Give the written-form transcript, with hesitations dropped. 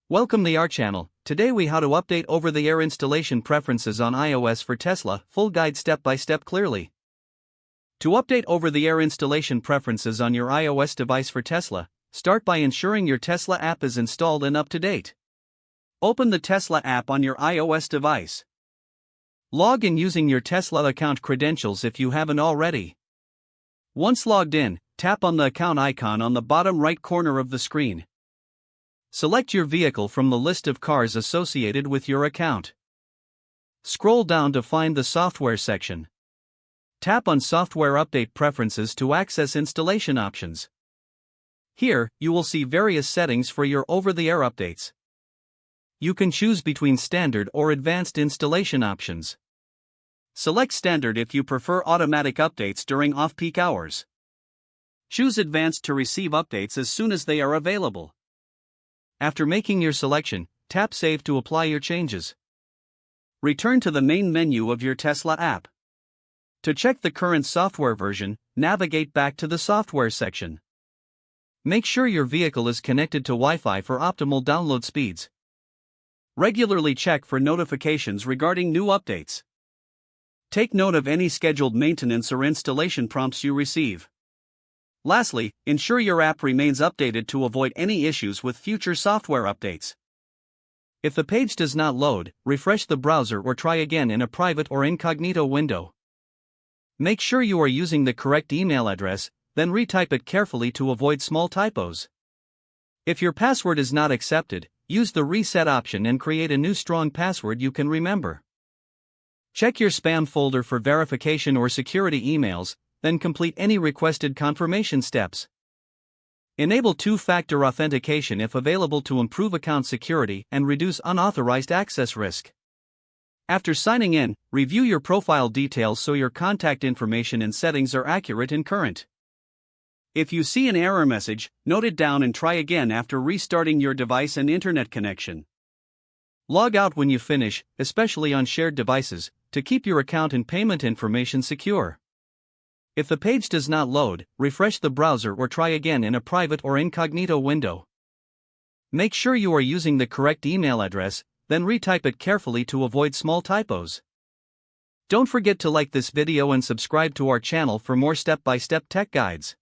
Welcome to our channel. Today we how to update over-the-air installation preferences on iOS for Tesla, full guide step by step clearly. To update over-the-air installation preferences on your iOS device for Tesla, start by ensuring your Tesla app is installed and up to date. Open the Tesla app on your iOS device. Log in using your Tesla account credentials if you haven't already. Once logged in, tap on the account icon on the bottom right corner of the screen. Select your vehicle from the list of cars associated with your account. Scroll down to find the software section. Tap on Software Update Preferences to access installation options. Here, you will see various settings for your over-the-air updates. You can choose between standard or advanced installation options. Select standard if you prefer automatic updates during off-peak hours. Choose advanced to receive updates as soon as they are available. After making your selection, tap Save to apply your changes. Return to the main menu of your Tesla app. To check the current software version, navigate back to the software section. Make sure your vehicle is connected to Wi-Fi for optimal download speeds. Regularly check for notifications regarding new updates. Take note of any scheduled maintenance or installation prompts you receive. Lastly, ensure your app remains updated to avoid any issues with future software updates. If the page does not load, refresh the browser or try again in a private or incognito window. Make sure you are using the correct email address, then retype it carefully to avoid small typos. If your password is not accepted, use the reset option and create a new strong password you can remember. Check your spam folder for verification or security emails, then complete any requested confirmation steps. Enable two-factor authentication if available to improve account security and reduce unauthorized access risk. After signing in, review your profile details so your contact information and settings are accurate and current. If you see an error message, note it down and try again after restarting your device and internet connection. Log out when you finish, especially on shared devices, to keep your account and payment information secure. If the page does not load, refresh the browser or try again in a private or incognito window. Make sure you are using the correct email address, then retype it carefully to avoid small typos. Don't forget to like this video and subscribe to our channel for more step-by-step tech guides.